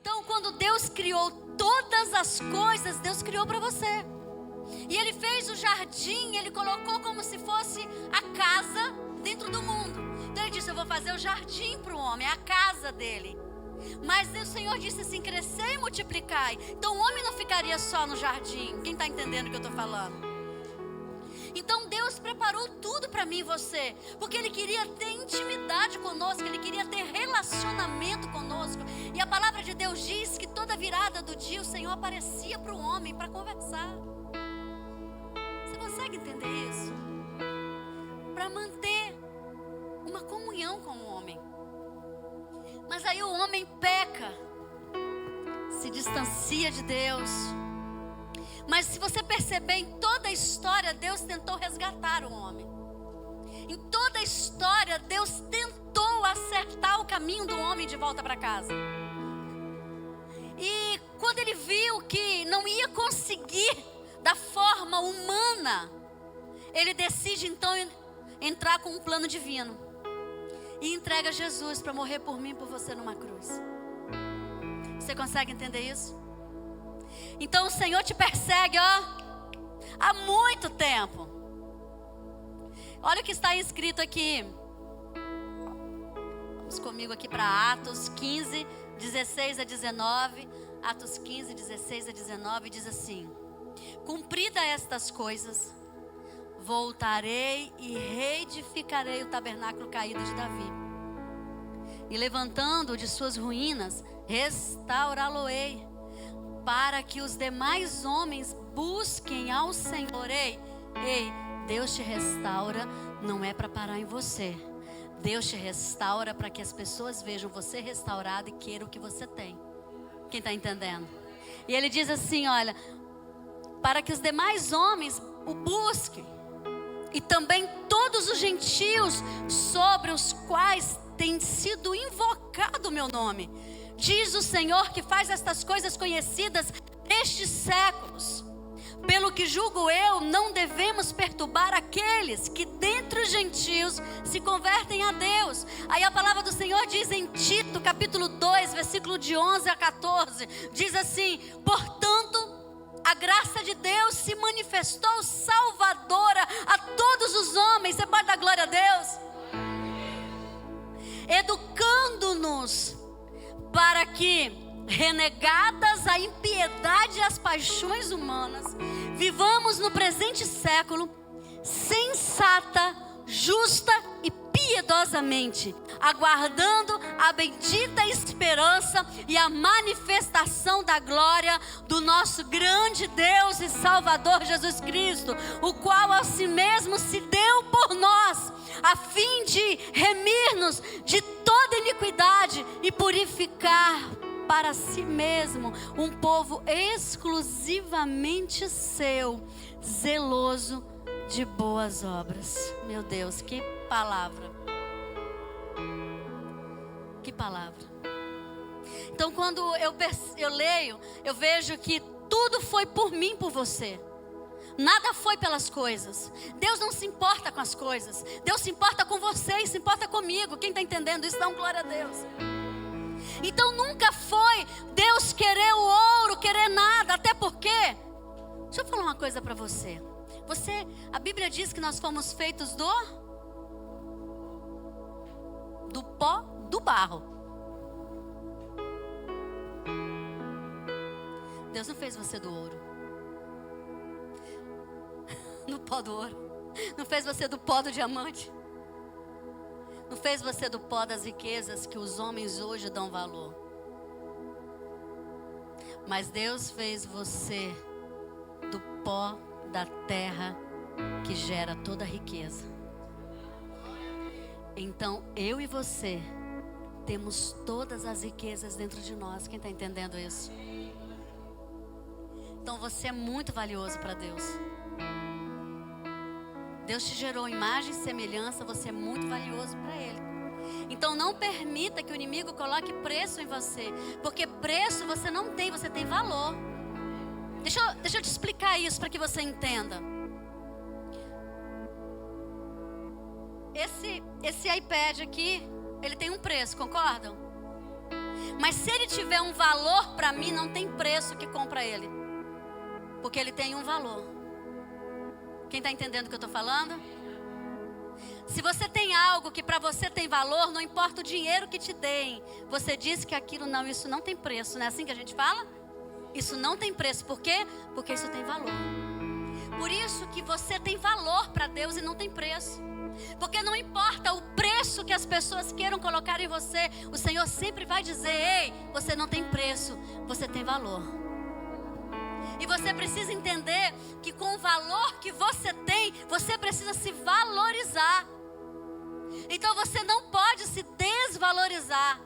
Então, quando Deus criou todas as coisas, Deus criou para você. E Ele fez o jardim, Ele colocou como se fosse a casa dentro do mundo. Então Ele disse: eu vou fazer o jardim para o homem, a casa dele. Mas o Senhor disse assim: crescer e multiplicar. Então o homem não ficaria só no jardim. Quem está entendendo o que eu estou falando? Então Deus preparou tudo para mim e você, porque Ele queria ter intimidade conosco, Ele queria ter relacionamento conosco. E a palavra de Deus diz que toda virada do dia o Senhor aparecia para o homem para conversar. Você consegue entender isso? Para manter uma comunhão com o homem. Mas aí o homem peca, se distancia de Deus. Mas se você perceber, em toda a história, Deus tentou resgatar o homem. Em toda a história, Deus tentou acertar o caminho do homem de volta para casa. E quando Ele viu que não ia conseguir da forma humana, Ele decide então entrar com um plano divino. E entrega Jesus para morrer por mim e por você numa cruz. Você consegue entender isso? Então o Senhor te persegue, há muito tempo. Olha o que está escrito aqui. Vamos comigo aqui para Atos 15, 16 a 19. Atos 15, 16 a 19 diz assim: cumprida estas coisas, voltarei e reedificarei o tabernáculo caído de Davi. E levantando de suas ruínas, restaurá-lo-ei, para que os demais homens busquem ao Senhor. Ei, Deus te restaura, não é para parar em você. Deus te restaura para que as pessoas vejam você restaurado e queiram o que você tem. Quem está entendendo? E Ele diz assim, olha, para que os demais homens o busquem, e também todos os gentios sobre os quais tem sido invocado o meu nome. Diz o Senhor que faz estas coisas conhecidas destes séculos. Pelo que julgo eu, não devemos perturbar aqueles que dentre os gentios se convertem a Deus. Aí a palavra do Senhor diz em Tito, capítulo 2, versículo de 11 a 14. Diz assim: portanto, a graça de Deus se manifestou salvadora a todos os homens. Você pode dar glória a Deus? Educando-nos para que, renegadas a impiedade e as paixões humanas, vivamos no presente século sensata, justa e piedosamente, aguardando a bendita esperança e a manifestação da glória do nosso grande Deus e Salvador Jesus Cristo, o qual a si mesmo se deu por nós, a fim de remir-nos de toda iniquidade e purificar para si mesmo um povo exclusivamente seu, zeloso de boas obras. Meu Deus, que palavra! Que palavra! Então, quando eu leio, eu vejo que tudo foi por mim, por você. Nada foi pelas coisas. Deus não se importa com as coisas. Deus se importa com você e se importa comigo. Quem está entendendo isso, dá um glória a Deus. Então nunca foi Deus querer o ouro, querer nada. Até porque, deixa eu falar uma coisa para você. A Bíblia diz que nós fomos feitos do pó do barro. Deus não fez você do ouro. No pó do ouro. Não fez você do pó do diamante. Não fez você do pó das riquezas que os homens hoje dão valor. Mas Deus fez você do pó da terra que gera toda a riqueza. Então eu e você temos todas as riquezas dentro de nós. Quem está entendendo isso? Então você é muito valioso para Deus. Deus te gerou imagem e semelhança, você é muito valioso para Ele. Então não permita que o inimigo coloque preço em você, porque preço você não tem, você tem valor. Deixa eu te explicar isso para que você entenda. Esse iPad aqui, ele tem um preço, concordam? Mas se ele tiver um valor para mim, não tem preço que compra ele. Porque ele tem um valor. Quem está entendendo o que eu estou falando? Se você tem algo que para você tem valor, não importa o dinheiro que te deem, você diz que aquilo não, isso não tem preço. Não é assim que a gente fala? Isso não tem preço. Por quê? Porque isso tem valor. Por isso que você tem valor para Deus e não tem preço. Porque não importa o preço que as pessoas queiram colocar em você, o Senhor sempre vai dizer: ei, você não tem preço, você tem valor. E você precisa entender que com o valor que você tem, você precisa se valorizar. Então você não pode se desvalorizar.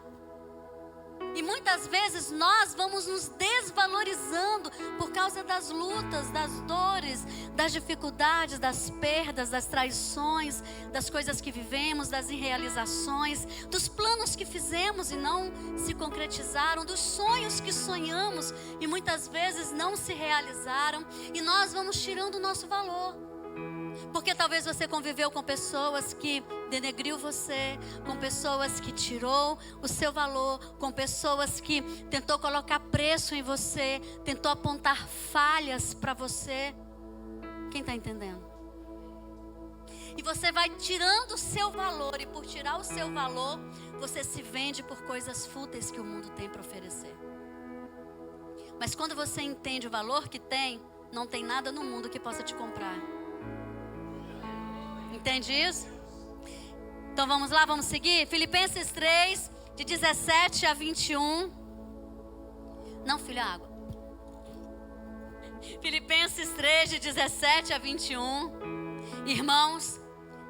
E muitas vezes nós vamos nos desvalorizando por causa das lutas, das dores, das dificuldades, das perdas, das traições, das coisas que vivemos, das irrealizações, dos planos que fizemos e não se concretizaram, dos sonhos que sonhamos e muitas vezes não se realizaram, e nós vamos tirando o nosso valor. Porque talvez você conviveu com pessoas que denegriu você, com pessoas que tirou o seu valor, com pessoas que tentou colocar preço em você, tentou apontar falhas para você. Quem está entendendo? E você vai tirando o seu valor, e por tirar o seu valor, você se vende por coisas fúteis que o mundo tem para oferecer. Mas quando você entende o valor que tem, não tem nada no mundo que possa te comprar. Entende isso? Então vamos lá, vamos seguir? Filipenses 3, de 17 a 21. Não, filho, água. Filipenses 3, de 17 a 21. Irmãos,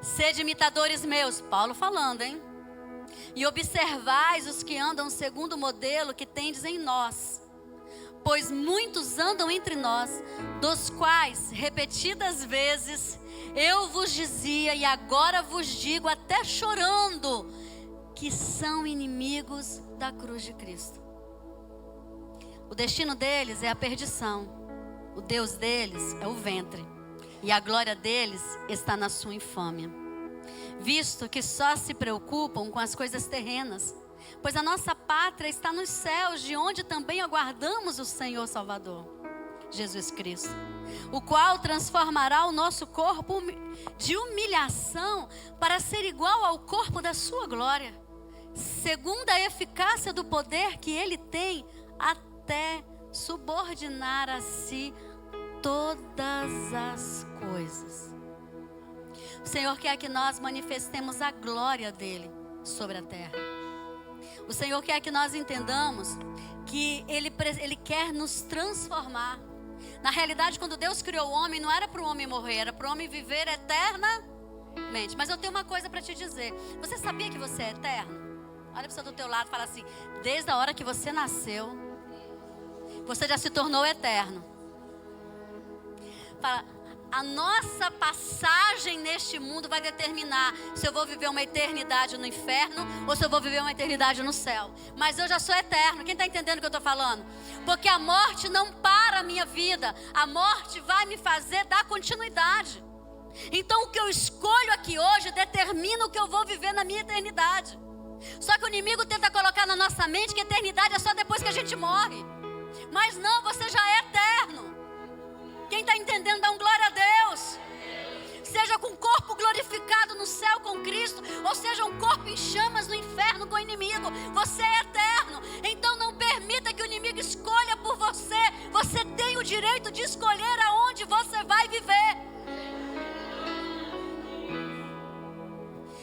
sede imitadores meus. Paulo falando, hein? E observais os que andam segundo o modelo que tendes em nós. Pois muitos andam entre nós, dos quais, repetidas vezes, eu vos dizia e agora vos digo, até chorando, que são inimigos da cruz de Cristo. O destino deles é a perdição. O Deus deles é o ventre. E a glória deles está na sua infâmia. Visto que só se preocupam com as coisas terrenas. Pois a nossa pátria está nos céus, de onde também aguardamos o Senhor Salvador, Jesus Cristo, o qual transformará o nosso corpo de humilhação para ser igual ao corpo da sua glória, segundo a eficácia do poder que Ele tem, até subordinar a si todas as coisas. O Senhor quer que nós manifestemos a glória dEle sobre a terra. O Senhor quer que nós entendamos que Ele quer nos transformar. Na realidade, quando Deus criou o homem, não era para o homem morrer, era para o homem viver eternamente. Mas eu tenho uma coisa para te dizer. Você sabia que você é eterno? Olha para a pessoa do teu lado e fala assim: desde a hora que você nasceu, você já se tornou eterno. Fala: a nossa passagem neste mundo vai determinar se eu vou viver uma eternidade no inferno ou se eu vou viver uma eternidade no céu. Mas eu já sou eterno. Quem está entendendo o que eu estou falando? Porque a morte não para a minha vida. A morte vai me fazer dar continuidade. Então o que eu escolho aqui hoje determina o que eu vou viver na minha eternidade. Só que o inimigo tenta colocar na nossa mente que a eternidade é só depois que a gente morre. Mas não, você já é eterno. Quem está entendendo, dá um glória a Deus. Seja com um corpo glorificado no céu com Cristo, ou seja um corpo em chamas no inferno com o inimigo, você é eterno. Então não permita que o inimigo escolha por você. Você tem o direito de escolher aonde você vai viver.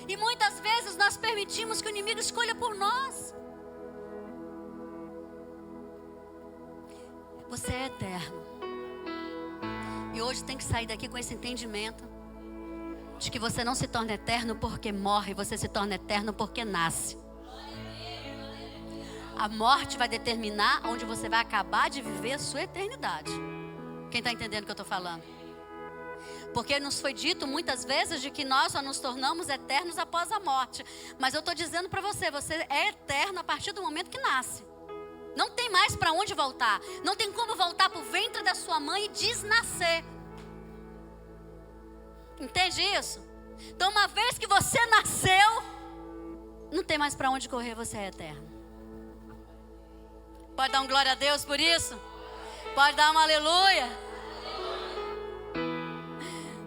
E muitas vezes nós permitimos que o inimigo escolha por nós. Você é eterno. E hoje tem que sair daqui com esse entendimento de que você não se torna eterno porque morre, você se torna eterno porque nasce. A morte vai determinar onde você vai acabar de viver a sua eternidade. Quem está entendendo o que eu estou falando? Porque nos foi dito muitas vezes de que nós só nos tornamos eternos após a morte. Mas eu estou dizendo para você, você é eterno a partir do momento que nasce. Não tem mais para onde voltar. Não tem como voltar para o ventre da sua mãe e desnascer. Entende isso? Então uma vez que você nasceu, não tem mais para onde correr, você é eterno. Pode dar um glória a Deus por isso? Pode dar um aleluia?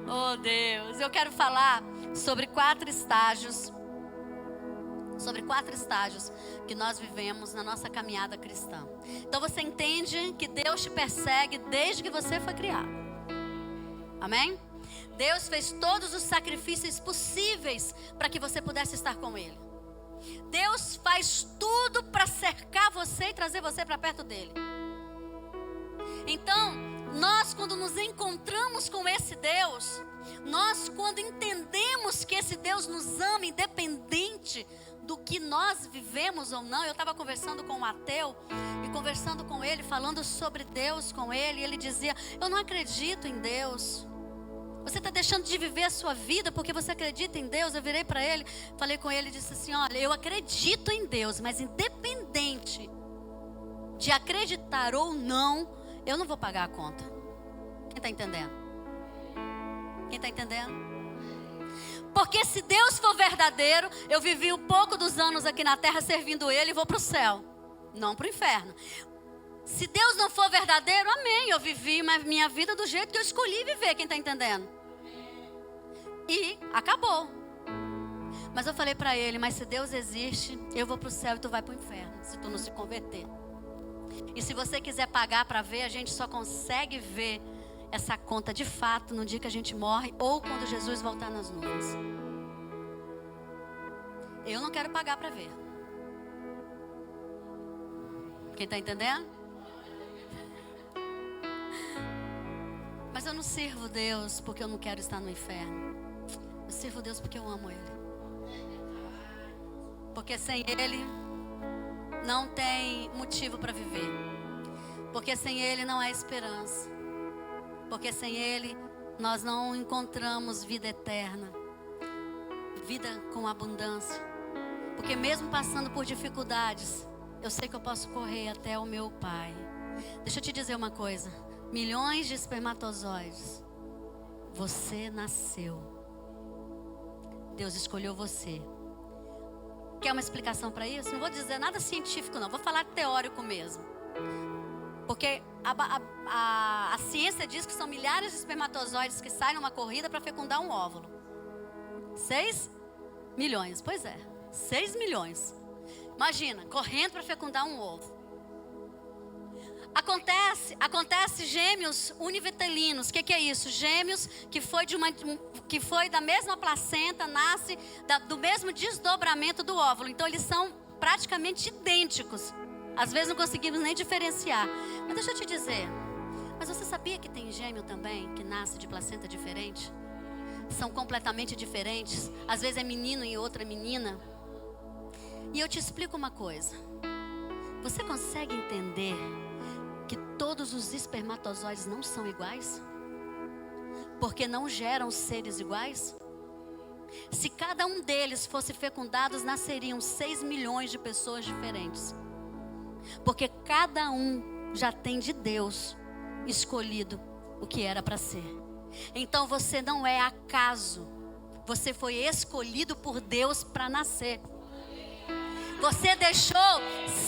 Oh Deus, eu quero falar sobre 4 estágios. Sobre 4 estágios que nós vivemos na nossa caminhada cristã. Então você entende que Deus te persegue desde que você foi criado. Amém? Deus fez todos os sacrifícios possíveis para que você pudesse estar com Ele. Deus faz tudo para cercar você e trazer você para perto dEle. Então, nós quando nos encontramos com esse Deus, nós quando entendemos que esse Deus nos ama independente do que nós vivemos ou não. Eu estava conversando com um ateu e conversando com ele, falando sobre Deus com ele, e ele dizia: eu não acredito em Deus. Você está deixando de viver a sua vida porque você acredita em Deus. Eu virei para ele, falei com ele e disse assim: olha, eu acredito em Deus, mas independente de acreditar ou não, eu não vou pagar a conta. Quem está entendendo? Quem está entendendo? Porque se Deus for verdadeiro, eu vivi um pouco dos anos aqui na terra servindo Ele e vou para o céu, não para o inferno. Se Deus não for verdadeiro, amém, eu vivi minha vida do jeito que eu escolhi viver. Quem está entendendo? E acabou. Mas eu falei para ele: mas se Deus existe, eu vou para o céu e tu vai para o inferno, se tu não se converter. E se você quiser pagar para ver, a gente só consegue ver essa conta de fato no dia que a gente morre ou quando Jesus voltar nas nuvens. Eu não quero pagar para ver. Quem está entendendo? Mas eu não sirvo Deus porque eu não quero estar no inferno. Eu sirvo Deus porque eu amo Ele. Porque sem Ele não tem motivo para viver. Porque sem Ele não há esperança. Porque sem Ele nós não encontramos vida eterna, vida com abundância. Porque mesmo passando por dificuldades, eu sei que eu posso correr até o meu Pai. Deixa eu te dizer uma coisa: milhões de espermatozoides, você nasceu. Deus escolheu você. Quer uma explicação para isso? Não vou dizer nada científico não, vou falar teórico mesmo. Porque a ciência diz que são milhares de espermatozoides que saem numa corrida para fecundar um óvulo. 6 milhões, pois é, 6 milhões. Imagina, correndo para fecundar um ovo. Acontece gêmeos univitelinos. O que é isso? Gêmeos que foi da mesma placenta, nasce do mesmo desdobramento do óvulo. Então eles são praticamente idênticos. Às vezes não conseguimos nem diferenciar. Mas deixa eu te dizer, mas você sabia que tem gêmeo também que nasce de placenta diferente? São completamente diferentes. Às vezes é menino e outra é menina. E eu te explico uma coisa. Você consegue entender que todos os espermatozoides não são iguais? Porque não geram seres iguais? Se cada um deles fosse fecundados, nasceriam 6 milhões de pessoas diferentes. Porque cada um já tem de Deus escolhido o que era para ser. Então você não é acaso. Você foi escolhido por Deus para nascer. Você deixou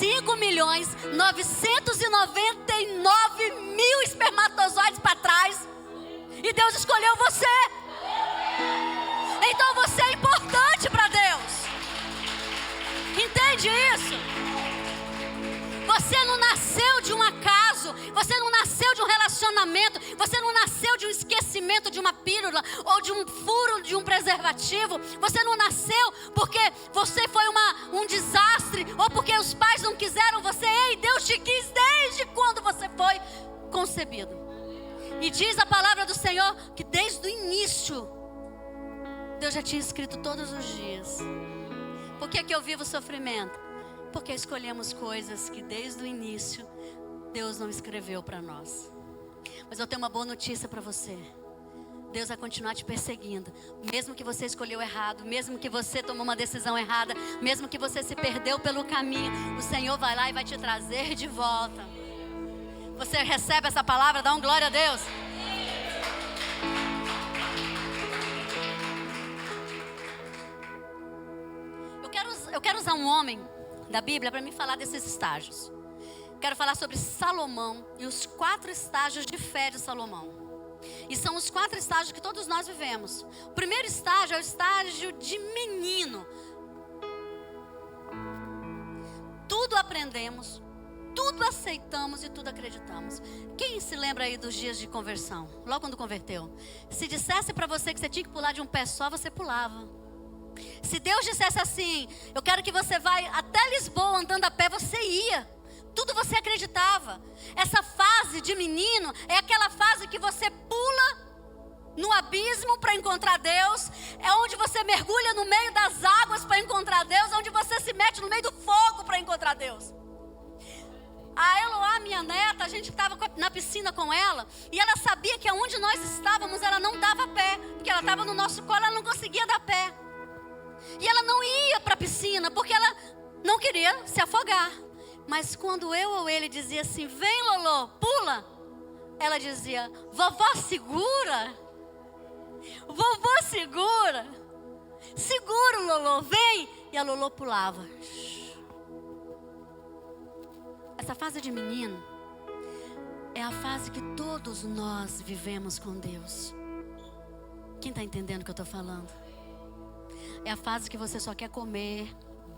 5.999.000 espermatozoides para trás. E Deus escolheu você. Então você é importante para Deus. Entende isso? Você não nasceu de um acaso. Você não nasceu de um relacionamento. Você não nasceu de um esquecimento de uma pílula ou de um furo de um preservativo. Você não nasceu porque você foi um desastre ou porque os pais não quiseram você. Ei, Deus te quis desde quando você foi concebido. E diz a palavra do Senhor que desde o início Deus já tinha escrito todos os dias. Por que eu vivo sofrimento? Porque escolhemos coisas que desde o início Deus não escreveu para nós. Mas eu tenho uma boa notícia para você. Deus vai continuar te perseguindo. Mesmo que você escolheu errado, mesmo que você tomou uma decisão errada, mesmo que você se perdeu pelo caminho, o Senhor vai lá e vai te trazer de volta. Você recebe essa palavra? Dá um glória a Deus. Eu quero usar um homem da Bíblia para me falar desses estágios. Quero falar sobre Salomão e os 4 estágios de fé de Salomão. E são os 4 estágios que todos nós vivemos. O primeiro estágio é o estágio de menino. Tudo aprendemos, tudo aceitamos e tudo acreditamos. Quem se lembra aí dos dias de conversão? Logo quando converteu. Se dissesse para você que você tinha que pular de um pé só, você pulava. Se Deus dissesse assim, eu quero que você vá até Lisboa andando a pé, você ia. Tudo você acreditava. Essa fase de menino é aquela fase que você pula no abismo para encontrar Deus. É onde você mergulha no meio das águas para encontrar Deus. Onde você se mete no meio do fogo para encontrar Deus. A Eloá, minha neta, a gente estava na piscina com ela. E ela sabia que aonde nós estávamos ela não dava pé. Porque ela estava no nosso colo, ela não conseguia dar pé. E ela não ia para a piscina porque ela não queria se afogar. Mas quando eu ou ele dizia assim, vem Lolô, pula. Ela dizia, vovó segura. Vovó segura. Segura Lolô, vem. E a Lolô pulava. Essa fase de menino é a fase que todos nós vivemos com Deus. Quem está entendendo o que eu estou falando? É a fase que você só quer comer,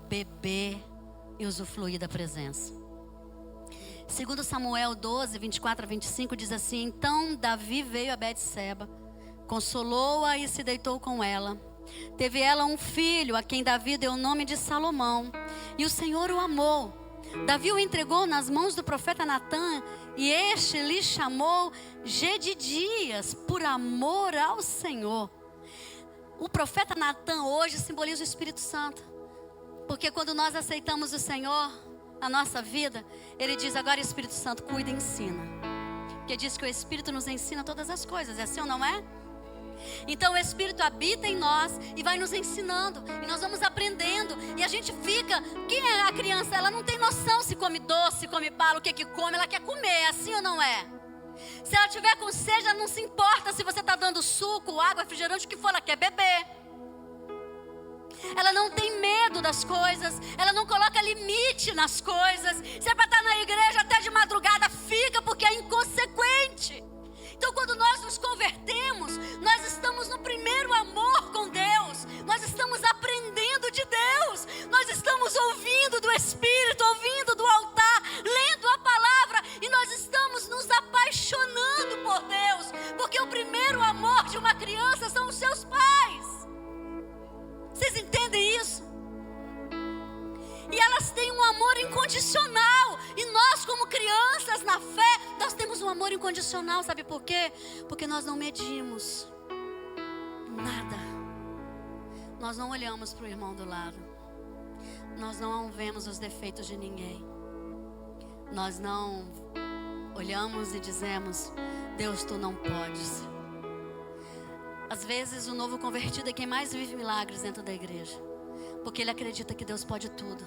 beber e usufruir da presença. Segundo Samuel 12, 24 a 25 diz assim, então Davi veio a Betseba, consolou-a e se deitou com ela. Teve ela um filho, a quem Davi deu o nome de Salomão, e o Senhor o amou. Davi o entregou nas mãos do profeta Natã, e este lhe chamou Gedidias, por amor ao Senhor. O profeta Natã hoje simboliza o Espírito Santo. Porque quando nós aceitamos o Senhor na nossa vida, Ele diz, agora Espírito Santo, cuida e ensina. Porque diz que o Espírito nos ensina todas as coisas, é assim ou não é? Então o Espírito habita em nós e vai nos ensinando. E nós vamos aprendendo. E a gente fica, quem é a criança? Ela não tem noção se come doce, se come bala, o que come. Ela quer comer, é assim ou não é? Se ela tiver com sede, ela não se importa se você está dando suco, água, refrigerante, o que for, ela quer beber. Ela não tem medo das coisas. Ela não coloca limite nas coisas. Se é para estar na igreja até de madrugada, fica porque é inconsequente. Então quando nós nos convertemos, nós estamos no primeiro amor com Deus. Nós estamos aprendendo de Deus. Nós estamos ouvindo do Espírito, ouvindo do altar, lendo a palavra. E nós estamos nos apaixonando por Deus. Porque o primeiro amor de uma criança são os seus pais. Vocês entendem isso? E elas têm um amor incondicional. E nós, como crianças na fé, nós temos um amor incondicional. Sabe por quê? Porque nós não medimos nada. Nós não olhamos para o irmão do lado. Nós não vemos os defeitos de ninguém. Nós não olhamos e dizemos, Deus, tu não podes. Às vezes o novo convertido é quem mais vive milagres dentro da igreja. Porque ele acredita que Deus pode tudo.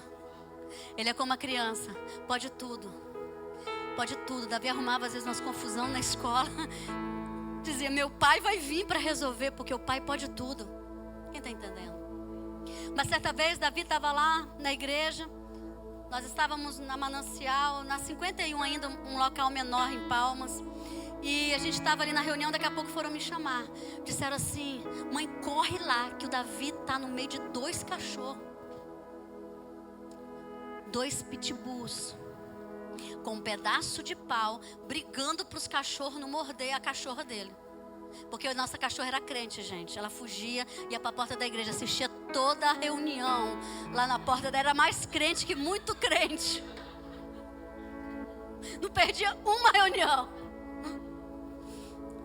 Ele é como uma criança, pode tudo. Pode tudo. Davi arrumava às vezes umas confusão na escola. Dizia, meu pai vai vir para resolver, porque o pai pode tudo. Quem está entendendo? Mas certa vez Davi estava lá na igreja. Nós estávamos na Manancial, na 51 ainda, um local menor em Palmas. E a gente estava ali na reunião, daqui a pouco foram me chamar. Disseram assim, mãe, corre lá, que o Davi está no meio de 2 cachorros. 2 pitbulls. Com um pedaço de pau, brigando para os cachorros não morder a cachorra dele. Porque a nossa cachorra era crente, gente. Ela fugia, ia para a porta da igreja, assistia toda a reunião. Lá na porta dela, era mais crente que muito crente. Não perdia uma reunião.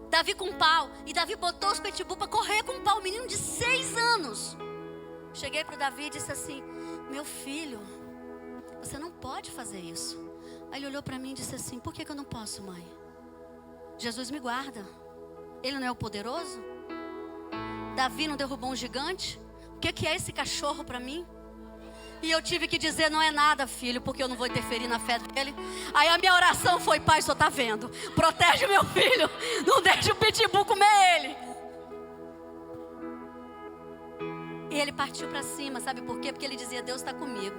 Davi com pau. E Davi botou os pitbull para correr com pau. Um menino de 6 anos. Cheguei para o Davi e disse assim, meu filho, você não pode fazer isso. Aí ele olhou para mim e disse assim, por que eu não posso, mãe? Jesus me guarda. Ele não é o poderoso? Davi não derrubou um gigante? O que é esse cachorro para mim? E eu tive que dizer, não é nada, filho, porque eu não vou interferir na fé dele. Aí a minha oração foi, pai, só está vendo. Protege meu filho, não deixe o pitbull comer ele. E ele partiu para cima, sabe por quê? Porque ele dizia, Deus está comigo.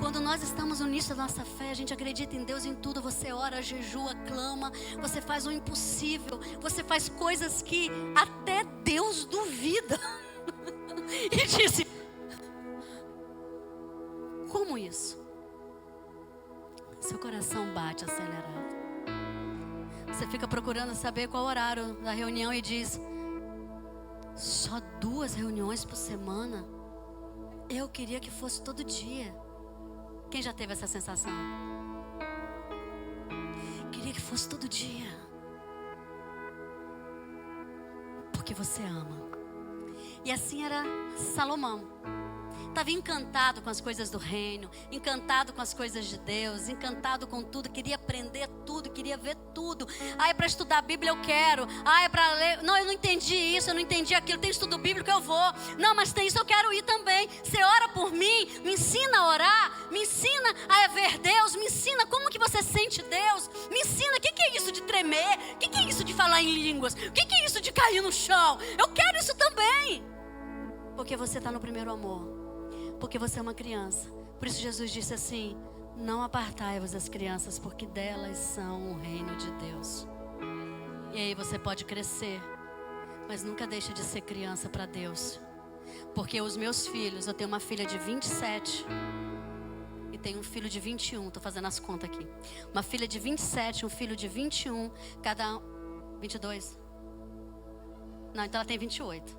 Quando nós estamos no início da nossa fé, a gente acredita em Deus em tudo. Você ora, jejua, clama, você faz o impossível, você faz coisas que até Deus duvida. E disse: como isso? Seu coração bate acelerado. Você fica procurando saber qual horário da reunião e diz: só 2 reuniões por semana? Eu queria que fosse todo dia. Quem já teve essa sensação? Queria que fosse todo dia. Porque você ama. E assim era Salomão. Estava encantado com as coisas do reino, encantado com as coisas de Deus, encantado com tudo, queria aprender tudo, queria ver tudo. Ah, é para estudar a Bíblia, eu quero. Ah, é para ler. Não, eu não entendi isso, eu não entendi aquilo. Tem estudo bíblico, eu vou. Não, mas tem isso, eu quero ir também. Você ora por mim, me ensina a orar, me ensina a ver Deus, me ensina como que você sente Deus, me ensina o que é isso de tremer, o que é isso de falar em línguas, o que é isso de cair no chão. Eu quero isso também. Porque você está no primeiro amor. Porque você é uma criança. Por isso Jesus disse assim: não apartai-vos as crianças, porque delas são o reino de Deus. E aí você pode crescer, mas nunca deixe de ser criança para Deus. Porque os meus filhos, eu tenho uma filha de 27 e tenho um filho de 21, estou fazendo as contas aqui. Uma filha de 27, um filho de 21, cada um... 22? Não, então ela tem 28.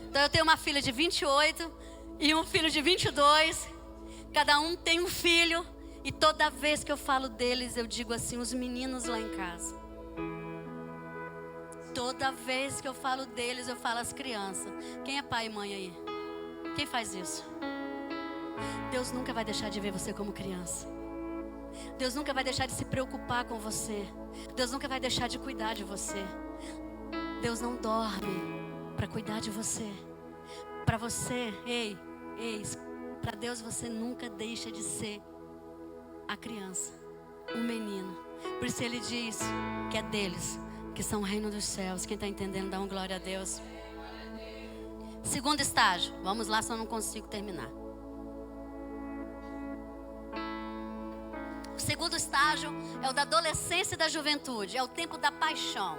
Então eu tenho uma filha de 28 e um filho de 22. Cada um tem um filho. E toda vez que eu falo deles, eu digo assim: os meninos lá em casa. Toda vez que eu falo deles, eu falo as crianças. Quem é pai e mãe aí? Quem faz isso? Deus nunca vai deixar de ver você como criança. Deus nunca vai deixar de se preocupar com você. Deus nunca vai deixar de cuidar de você. Deus não dorme para cuidar de você. Para você, para Deus você nunca deixa de ser a criança, um menino. Por isso Ele diz que é deles, que são o reino dos céus. Quem está entendendo, dá uma glória a Deus. Segundo estágio, vamos lá, senão eu não consigo terminar. O segundo estágio é o da adolescência e da juventude, é o tempo da paixão.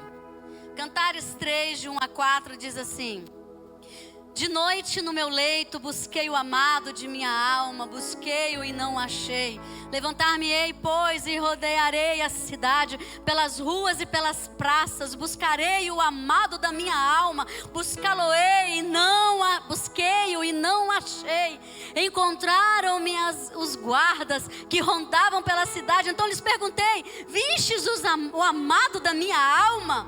Cantares 3, de 1 a 4 diz assim: de noite no meu leito busquei o amado de minha alma, busquei-o e não achei. Levantar-me-ei, pois, e rodearei a cidade, pelas ruas e pelas praças, buscarei o amado da minha alma, buscá-lo-ei e busquei-o e não achei. Encontraram-me os guardas que rondavam pela cidade, então lhes perguntei: vistes o amado da minha alma?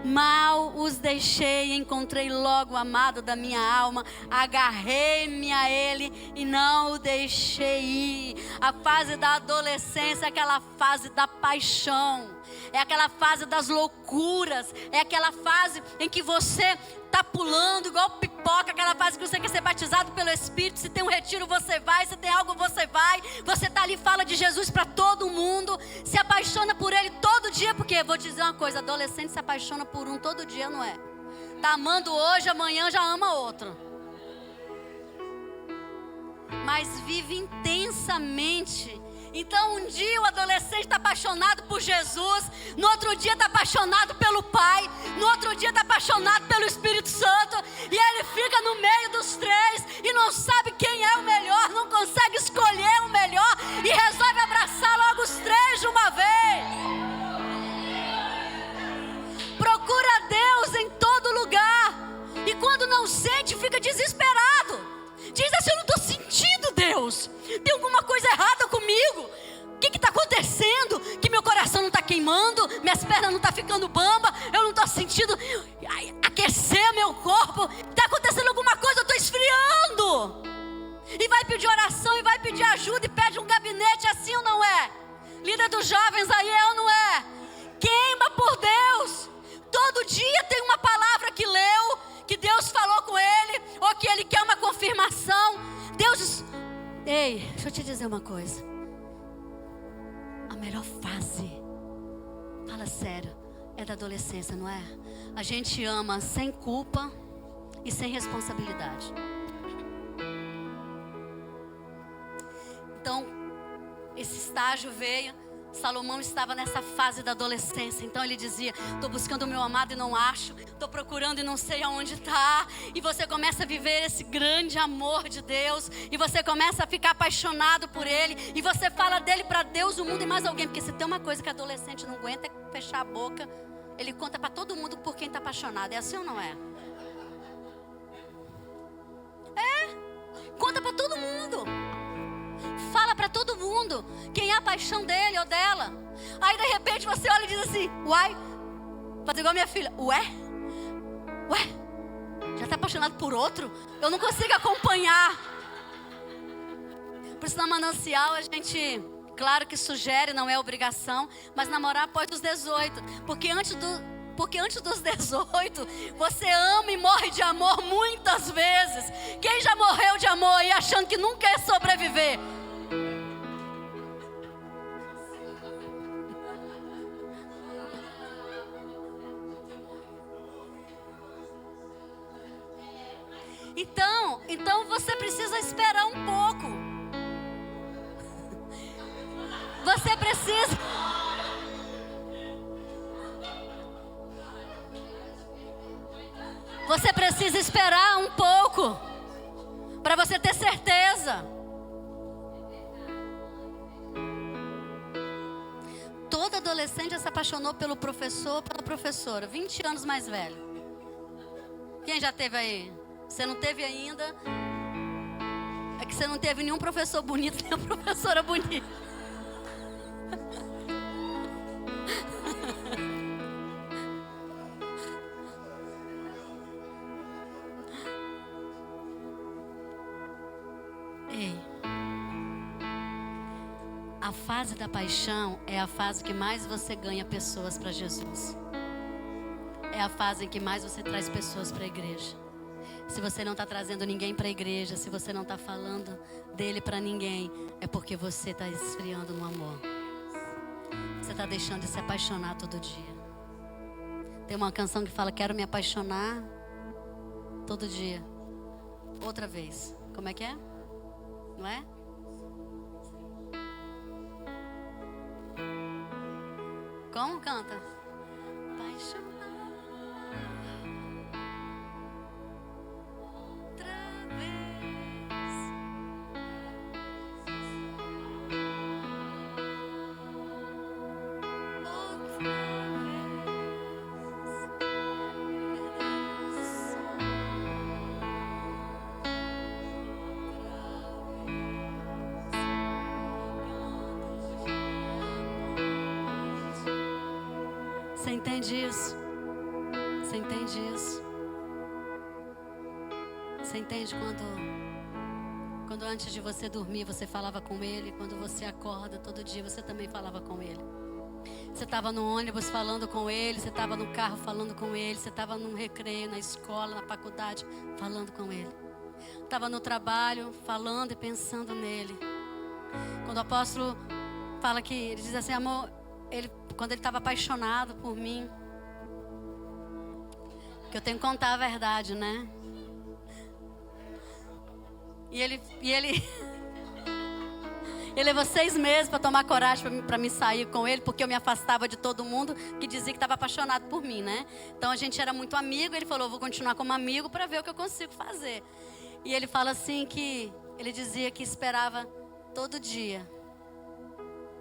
Mal os deixei, encontrei logo o amado da minha alma, agarrei-me a ele e não o deixei ir. A fase da adolescência é aquela fase da paixão, é aquela fase das loucuras, é aquela fase em que você está pulando igual pipoca, aquela fase que você quer ser batizado pelo Espírito. Se tem um retiro você vai, se tem algo você vai, você está ali, fala de Jesus para todo mundo, se apaixona por Ele todo dia. Porque vou te dizer uma coisa: adolescente se apaixona por um todo dia, não é? Está amando hoje, amanhã já ama outro, mas vive intensamente. Então um dia o adolescente está apaixonado por Jesus, no outro dia está apaixonado pelo Pai, no outro dia está apaixonado pelo Espírito Santo, e ele fica no meio dos três e não sabe quem é o melhor, não consegue escolher o melhor e resolve abraçar logo os três de uma vez. Procura Deus em todo lugar, e quando não sente, fica desesperado. Diz assim: eu não estou sentindo Deus, tem alguma coisa errada comigo. O que está acontecendo? Que meu coração não está queimando, minhas pernas não estão ficando bamba, eu não estou sentindo aquecer meu corpo. Está acontecendo alguma coisa, eu estou esfriando. E vai pedir oração, e vai pedir ajuda, e pede um gabinete, assim ou não é? Líder dos jovens aí, é ou não é? Queima por Deus. Todo dia tem uma palavra que leu, que Deus falou com ele, ou que ele quer uma confirmação. Deus... Ei, deixa eu te dizer uma coisa. A melhor fase, fala sério, é da adolescência, não é? A gente ama sem culpa e sem responsabilidade. estágio veio. Salomão estava nessa fase da adolescência. Então ele dizia: estou buscando o meu amado e não acho, estou procurando e não sei aonde está. E você começa a viver esse grande amor de Deus, e você começa a ficar apaixonado por Ele, e você fala dele para Deus, o mundo e mais alguém. Porque se tem uma coisa que adolescente não aguenta é fechar a boca. Ele conta para todo mundo por quem está apaixonado. É assim ou não é? Conta para todo mundo. Fala para todo mundo quem é a paixão dele ou dela. Aí de repente você olha e diz assim: uai, faz igual minha filha. Ué, já está apaixonado por outro? Eu não consigo acompanhar. Por isso na Manancial a gente, claro que sugere, não é obrigação, mas namorar após os 18. Porque antes dos 18, você ama e morre de amor muitas vezes. Quem já morreu de amor e achando que nunca ia sobreviver? Então você precisa esperar um pouco. Você precisa. Você precisa esperar um pouco para você ter certeza. Todo adolescente se apaixonou pelo professor ou pela professora, 20 anos mais velho. Quem já teve aí? Você não teve ainda? É que você não teve nenhum professor bonito, nem uma professora bonita. Ei, a fase da paixão é a fase que mais você ganha pessoas para Jesus. É a fase em que mais você traz pessoas para a igreja. Se você não está trazendo ninguém para a igreja, se você não está falando dele para ninguém, é porque você está esfriando no amor. Você está deixando de se apaixonar todo dia. Tem uma canção que fala: quero me apaixonar todo dia. Outra vez. Como é que é? Não é? Como canta? Paixonar. Você entende isso? Você entende isso? Você entende quando antes de você dormir você falava com ele, quando você acorda todo dia você também falava com ele. Você estava no ônibus falando com ele, você estava no carro falando com ele, você estava no recreio, na escola, na faculdade, falando com ele. Estava no trabalho, falando e pensando nele. Quando o apóstolo fala que ele diz assim: amor, quando ele estava apaixonado por mim, que eu tenho que contar a verdade, né? E ele levou 6 meses para tomar coragem para me sair com ele, porque eu me afastava de todo mundo que dizia que estava apaixonado por mim, né? Então a gente era muito amigo. Ele falou: vou continuar como amigo para ver o que eu consigo fazer. E ele fala assim que ele dizia que esperava todo dia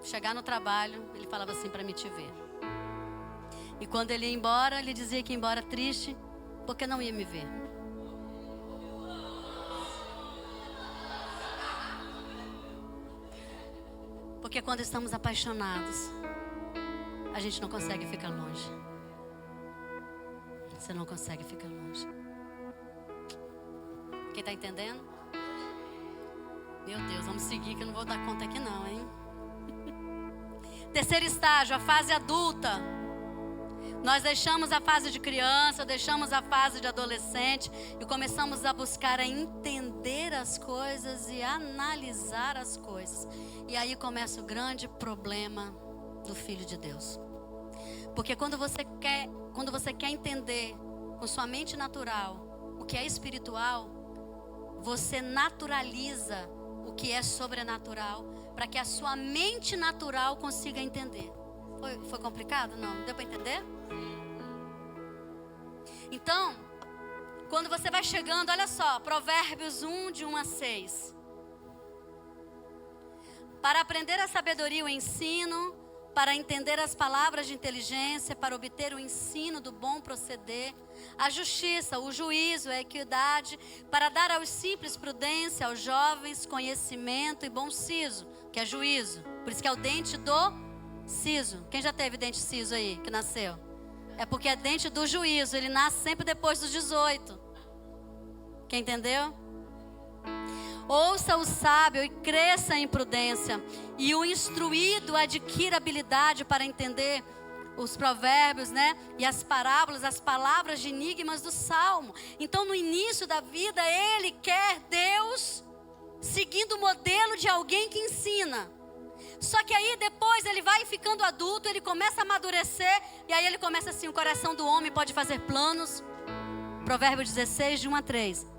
chegar no trabalho. Ele falava assim para mim te ver. E quando ele ia embora, ele dizia que ia embora triste, porque não ia me ver. Porque quando estamos apaixonados, a gente não consegue ficar longe. Você não consegue ficar longe. Quem está entendendo? Meu Deus, vamos seguir que eu não vou dar conta aqui não, hein? Terceiro estágio, a fase adulta. Nós deixamos a fase de criança, deixamos a fase de adolescente e começamos a buscar a entender as coisas e analisar as coisas. E aí começa o grande problema do Filho de Deus. Porque quando você quer entender com sua mente natural o que é espiritual, você naturaliza o que é sobrenatural para que a sua mente natural consiga entender. Foi complicado? Não? Deu para entender? Então, quando você vai chegando, olha só, Provérbios 1, de 1 a 6. Para aprender a sabedoria e o ensino, para entender as palavras de inteligência, para obter o ensino do bom proceder, a justiça, o juízo, a equidade, para dar aos simples prudência, aos jovens conhecimento e bom siso, que é juízo. Por isso que é o dente do siso. Quem já teve dente siso aí, que nasceu? É porque é dente do juízo, ele nasce sempre depois dos 18. Quem entendeu? Ouça o sábio e cresça em prudência, e o instruído adquira habilidade para entender os provérbios, né? E as parábolas, as palavras de enigmas do Salmo. Então, no início da vida, ele quer Deus seguindo o modelo de alguém que ensina. Só que aí depois ele vai ficando adulto, ele começa a amadurecer, e aí ele começa assim: o coração do homem pode fazer planos. Provérbio 16, de 1 a 3.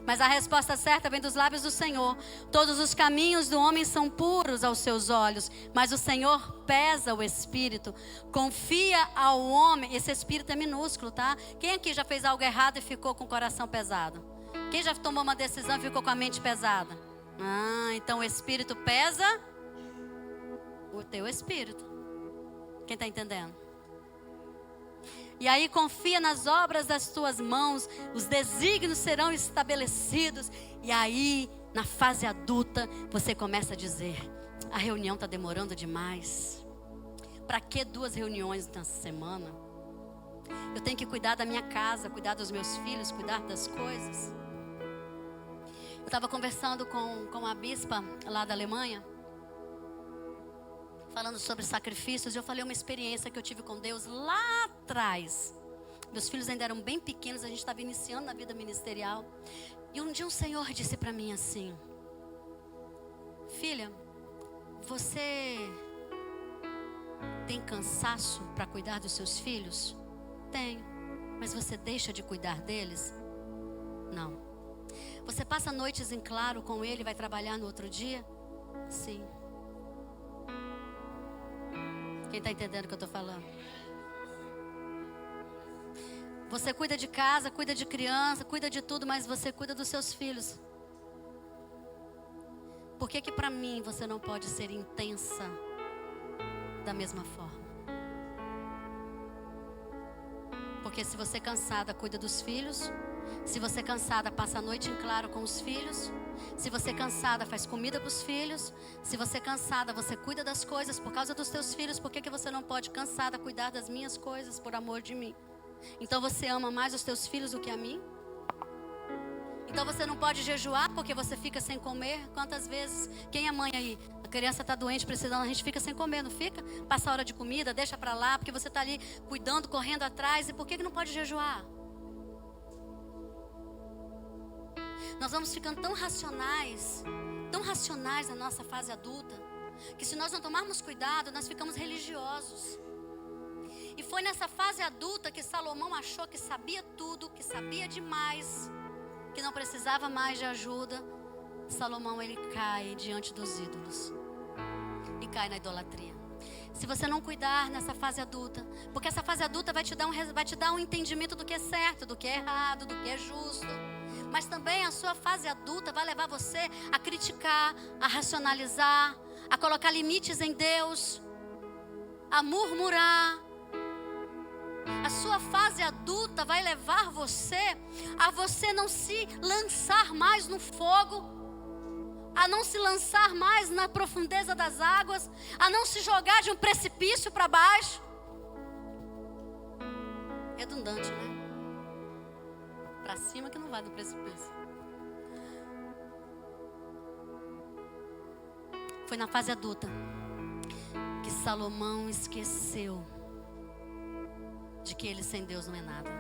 Mas a resposta certa vem dos lábios do Senhor. Todos os caminhos do homem são puros aos seus olhos, mas o Senhor pesa o espírito. Confia ao homem. Esse espírito é minúsculo, tá? Quem aqui já fez algo errado e ficou com o coração pesado? Quem já tomou uma decisão e ficou com a mente pesada? Então o espírito pesa o teu espírito. Quem está entendendo? E aí confia nas obras das tuas mãos, os desígnios serão estabelecidos. E aí, na fase adulta, você começa a dizer: a reunião está demorando demais. Para que 2 reuniões na semana? Eu tenho que cuidar da minha casa, cuidar dos meus filhos, cuidar das coisas. Eu estava conversando com a bispa lá da Alemanha, falando sobre sacrifícios. Eu falei uma experiência que eu tive com Deus lá atrás. Meus filhos ainda eram bem pequenos, a gente estava iniciando na vida ministerial. E um dia um Senhor disse para mim assim: filha, você tem cansaço para cuidar dos seus filhos? Tenho. Mas você deixa de cuidar deles? Não. Você passa noites em claro com ele e vai trabalhar no outro dia? Sim. Quem está entendendo o que eu estou falando? Você cuida de casa, cuida de criança, cuida de tudo, mas você cuida dos seus filhos. Por que que para mim você não pode ser intensa da mesma forma? Porque se você cansada, cuida dos filhos. Se você cansada, passa a noite em claro com os filhos. Se você cansada, faz comida para os filhos. Se você cansada, você cuida das coisas por causa dos teus filhos. Por que que você não pode, cansada, cuidar das minhas coisas por amor de mim? Então você ama mais os teus filhos do que a mim? Então você não pode jejuar porque você fica sem comer? Quantas vezes? Quem é mãe aí? A criança está doente, precisando, a gente fica sem comer, não fica? Passa a hora de comida, deixa para lá, porque você está ali cuidando, correndo atrás. E por que que não pode jejuar? Nós vamos ficando tão racionais na nossa fase adulta, que se nós não tomarmos cuidado, nós ficamos religiosos. E foi nessa fase adulta que Salomão achou que sabia tudo, que sabia demais, que não precisava mais de ajuda. Salomão, ele cai diante dos ídolos e cai na idolatria. Se você não cuidar nessa fase adulta, porque essa fase adulta vai te dar um entendimento do que é certo, do que é errado, do que é justo. Mas também a sua fase adulta vai levar você a criticar, a racionalizar, a colocar limites em Deus, a murmurar. A sua fase adulta vai levar você a você não se lançar mais no fogo, a não se lançar mais na profundeza das águas, a não se jogar de um precipício para baixo. Redundante, né? Para cima que não vai do precipício. Foi na fase adulta que Salomão esqueceu de que ele sem Deus não é nada.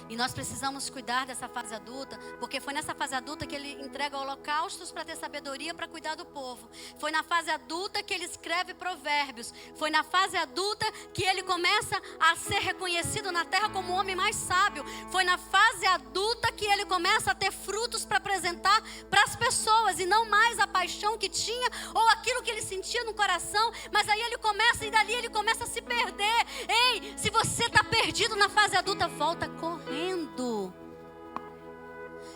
E nós precisamos cuidar dessa fase adulta, porque foi nessa fase adulta que ele entrega holocaustos para ter sabedoria para cuidar do povo. Foi na fase adulta que ele escreve provérbios. Foi na fase adulta que ele começa a ser reconhecido na terra como o homem mais sábio. Foi na fase adulta que ele começa a ter frutos para apresentar para as pessoas, e não mais a paixão que tinha ou aquilo que ele sentia no coração. Mas aí ele começa, e dali ele começa a se perder. Ei, se você está perdido na fase adulta, volta correndo.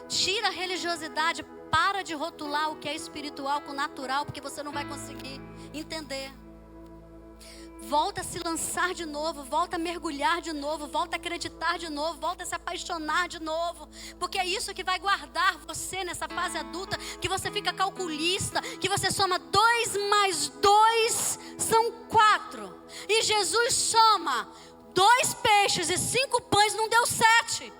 Tira a religiosidade, para de rotular o que é espiritual com o natural, porque você não vai conseguir entender. Volta a se lançar de novo, volta a mergulhar de novo, volta a acreditar de novo, volta a se apaixonar de novo, porque é isso que vai guardar você nessa fase adulta, que você fica calculista, que você soma 2 mais 2 são 4, e Jesus soma 2 peixes e 5 pães, não deu 7.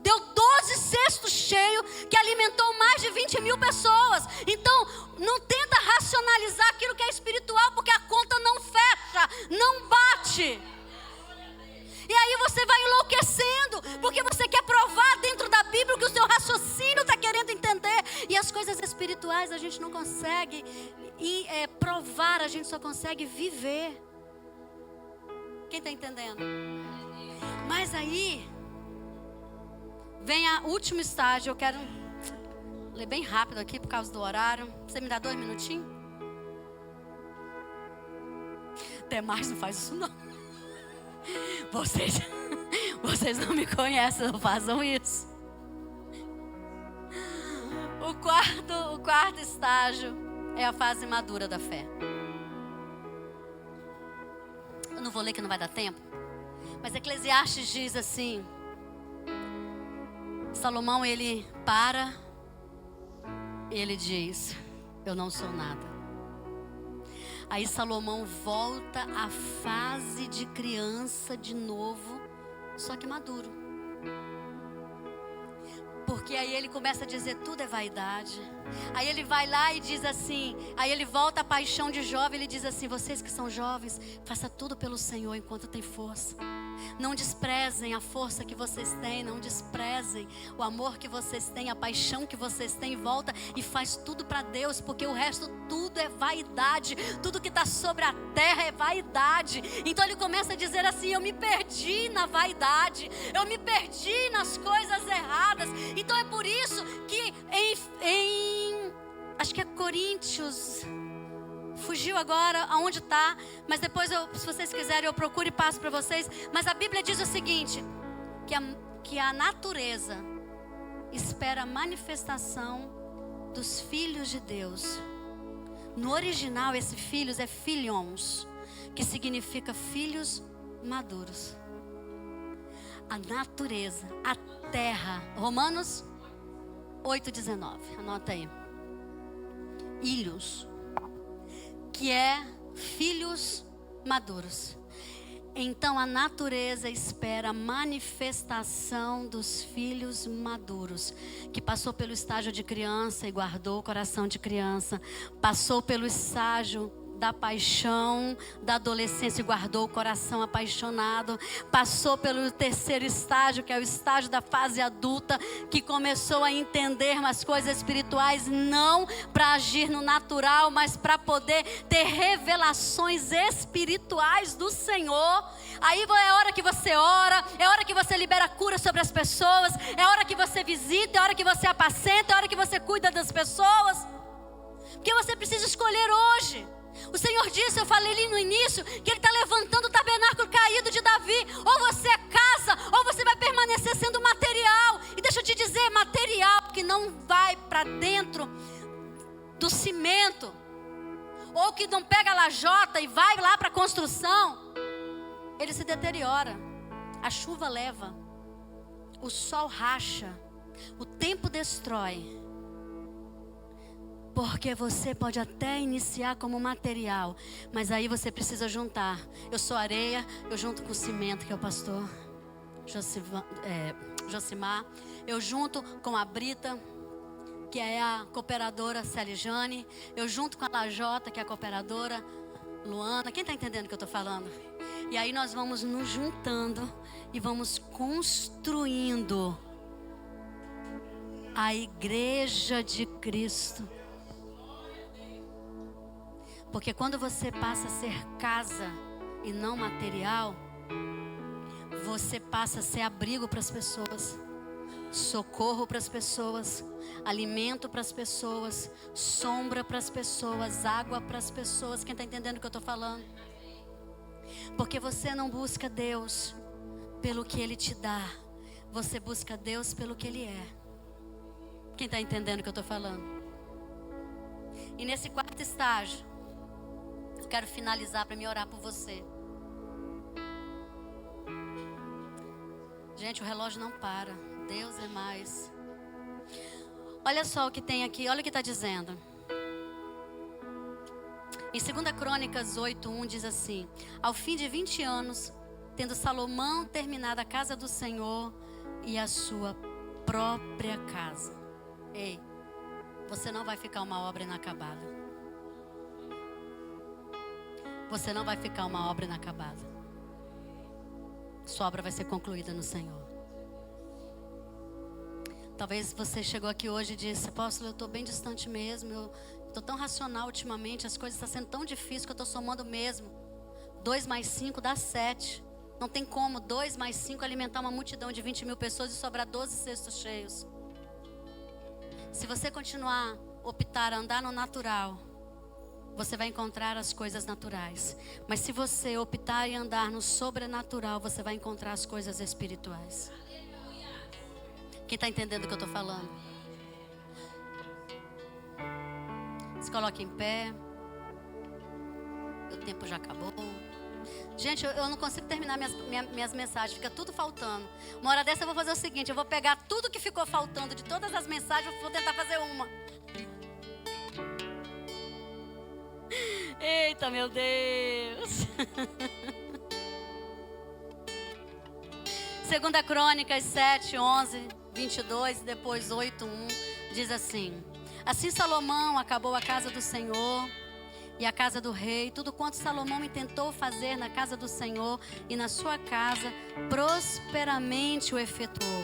Deu 12 cestos cheios, que alimentou mais de 20 mil pessoas. Então, não tenta racionalizar aquilo que é espiritual, porque a conta não fecha, não bate. E aí você vai enlouquecendo, porque você quer provar dentro da Bíblia o que o seu raciocínio está querendo entender. E as coisas espirituais a gente não consegue provar, a gente só consegue viver. Quem está entendendo? Mas aí vem o último estágio. Eu quero ler bem rápido aqui por causa do horário. Você me dá 2 minutinhos? Até mais, não faz isso não. Vocês não me conhecem, não façam isso. O quarto estágio é a fase madura da fé. Eu não vou ler que não vai dar tempo. Mas Eclesiastes diz assim: Salomão, ele para, ele diz: eu não sou nada. Aí Salomão volta à fase de criança de novo, só que maduro. Porque aí ele começa a dizer: tudo é vaidade. Aí ele vai lá e diz assim, aí ele volta à paixão de jovem, ele diz assim: vocês que são jovens, faça tudo pelo Senhor enquanto tem força. Não desprezem a força que vocês têm, não desprezem o amor que vocês têm, a paixão que vocês têm. Volta e faz tudo para Deus, porque o resto tudo é vaidade. Tudo que está sobre a terra é vaidade. Então ele começa a dizer assim: eu me perdi na vaidade, eu me perdi nas coisas erradas. Então é por isso que acho que é Coríntios, fugiu agora aonde está, mas depois se vocês quiserem eu procuro e passo para vocês. Mas a Bíblia diz o seguinte, que a natureza espera a manifestação dos filhos de Deus. No original esse filhos é filhons, que significa filhos maduros. A natureza, a terra, Romanos 8,19, anota aí. Ilhos, que é filhos maduros. Então a natureza espera a manifestação dos filhos maduros, que passou pelo estágio de criança e guardou o coração de criança, passou pelo estágio da paixão, da adolescência e guardou o coração apaixonado, passou pelo terceiro estágio, que é o estágio da fase adulta, que começou a entender as coisas espirituais, não para agir no natural, mas para poder ter revelações espirituais do Senhor. Aí é hora que você ora, é hora que você libera cura sobre as pessoas, é hora que você visita, é hora que você apacenta, é hora que você cuida das pessoas, porque você precisa escolher hoje. O Senhor disse, eu falei ali no início, que Ele está levantando o tabernáculo caído de Davi. Ou você é casa, ou você vai permanecer sendo material. E deixa eu te dizer, material que não vai para dentro do cimento, ou que não pega a lajota e vai lá para a construção, ele se deteriora. A chuva leva, o sol racha, o tempo destrói. Porque você pode até iniciar como material, mas aí você precisa juntar. Eu sou areia, eu junto com o cimento, que é o pastor Josimar. Eu junto com a Brita, que é a cooperadora Célia Jane. Eu junto com a Lajota, que é a cooperadora Luana, quem está entendendo o que eu estou falando? E aí nós vamos nos juntando e vamos construindo a igreja de Cristo. Porque quando você passa a ser casa e não material, você passa a ser abrigo para as pessoas, socorro para as pessoas, alimento para as pessoas, sombra para as pessoas, água para as pessoas. Quem está entendendo o que eu estou falando? Porque você não busca Deus pelo que Ele te dá, você busca Deus pelo que Ele é. Quem está entendendo o que eu estou falando? E nesse quarto estágio, eu quero finalizar para me orar por você. Gente, o relógio não para. Deus é mais. Olha só o que tem aqui, olha o que está dizendo. Em 2 Crônicas 8:1 diz assim: ao fim de 20 anos, tendo Salomão terminado a casa do Senhor e a sua própria casa. Ei, você não vai ficar uma obra inacabada. Você não vai ficar uma obra inacabada. Sua obra vai ser concluída no Senhor. Talvez você chegou aqui hoje e disse: apóstolo, eu estou bem distante mesmo. Eu estou tão racional ultimamente. As coisas estão sendo tão difíceis que eu estou somando mesmo. 2 mais 5 dá 7. Não tem como 2 mais 5 alimentar uma multidão de 20 mil pessoas e sobrar 12 cestos cheios. Se você continuar, optar a andar no natural, você vai encontrar as coisas naturais. Mas se você optar em andar no sobrenatural, você vai encontrar as coisas espirituais. Quem está entendendo o que eu estou falando? Se coloque em pé. O tempo já acabou. Gente, eu não consigo terminar minhas mensagens. Fica tudo faltando. Uma hora dessa eu vou fazer o seguinte: eu vou pegar tudo que ficou faltando de todas as mensagens. Eu vou tentar fazer uma. Eita, meu Deus. 2 Crônicas 7:11-22, depois 8:1, diz assim: assim Salomão acabou a casa do Senhor e a casa do rei. Tudo quanto Salomão intentou fazer na casa do Senhor e na sua casa, prosperamente o efetuou.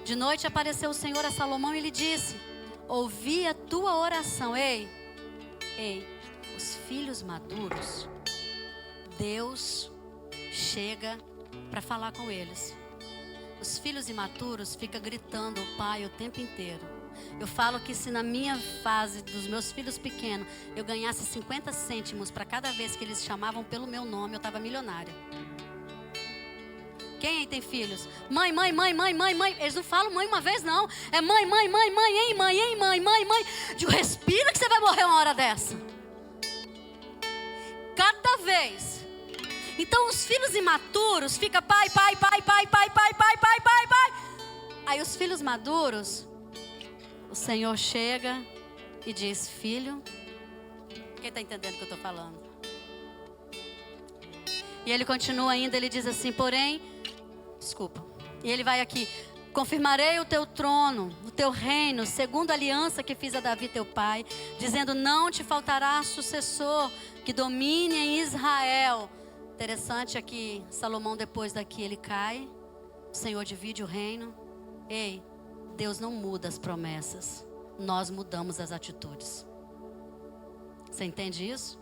De noite apareceu o Senhor a Salomão e lhe disse: ouvi a tua oração. Ei, os filhos maduros, Deus chega para falar com eles. Os filhos imaturos ficam gritando o pai o tempo inteiro. Eu falo que se na minha fase dos meus filhos pequenos eu ganhasse 50 cêntimos para cada vez que eles chamavam pelo meu nome, eu estava milionária. Quem aí tem filhos? Mãe, mãe, mãe, mãe, mãe, mãe. Eles não falam mãe uma vez, não. É mãe, mãe, mãe, mãe, ei, mãe, ei, mãe, mãe, mãe. Respira que você vai morrer uma hora dessa. Cada vez. Então os filhos imaturos ficam pai, pai, pai, pai, pai, pai, pai, pai, pai, pai. Aí os filhos maduros, o Senhor chega e diz: filho, quem está entendendo o que eu estou falando? E ele continua ainda, ele diz assim: porém, e ele vai aqui: confirmarei o teu trono, o teu reino, segundo a aliança que fiz a Davi teu pai, dizendo: não te faltará sucessor que domine em Israel. Interessante é que Salomão, depois daqui, ele cai, o Senhor divide o reino. Ei, Deus não muda as promessas, nós mudamos as atitudes. Você entende isso?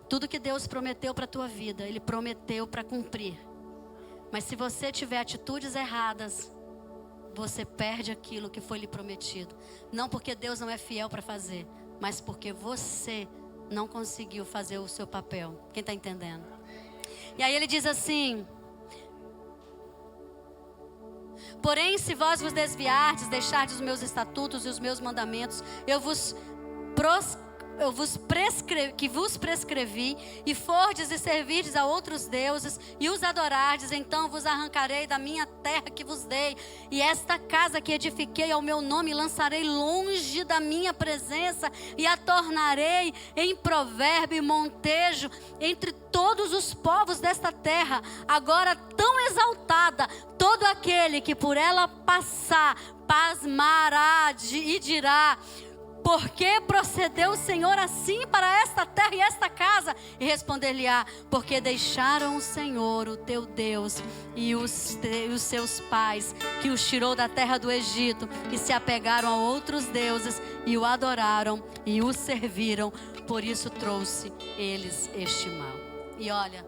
Tudo que Deus prometeu para a tua vida, Ele prometeu para cumprir. Mas se você tiver atitudes erradas, você perde aquilo que foi lhe prometido. Não porque Deus não é fiel para fazer, mas porque você não conseguiu fazer o seu papel. Quem está entendendo? E aí ele diz assim: porém, se vós vos desviardes, deixardes os meus estatutos e os meus mandamentos, que vos prescrevi, e fordes e servirdes a outros deuses, e os adorardes, então vos arrancarei da minha terra que vos dei, e esta casa que edifiquei ao meu nome lançarei longe da minha presença, e a tornarei em provérbio e montejo entre todos os povos desta terra, agora tão exaltada. Todo aquele que por ela passar pasmará e dirá: por que procedeu o Senhor assim para esta terra e esta casa? E responder-lhe-á: porque deixaram o Senhor, o teu Deus, e os seus pais, que os tirou da terra do Egito, e se apegaram a outros deuses, e o adoraram, e o serviram. Por isso trouxe eles este mal. E olha,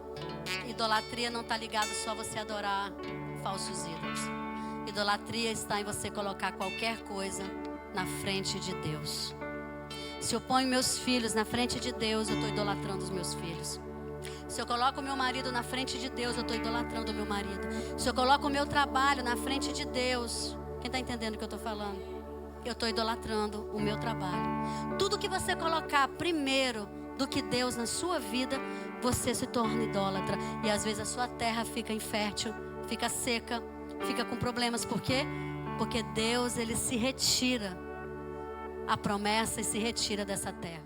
idolatria não está ligado só a você adorar falsos ídolos. Idolatria está em você colocar qualquer coisa na frente de Deus. Se eu ponho meus filhos na frente de Deus, eu estou idolatrando os meus filhos. Se eu coloco o meu marido na frente de Deus, eu estou idolatrando o meu marido. Se eu coloco o meu trabalho na frente de Deus, quem está entendendo o que eu estou falando? Eu estou idolatrando o meu trabalho. Tudo que você colocar primeiro do que Deus na sua vida, você se torna idólatra. E às vezes a sua terra fica infértil, fica seca, fica com problemas. Por quê? Porque Deus, ele se retira. A promessa e se retira dessa terra.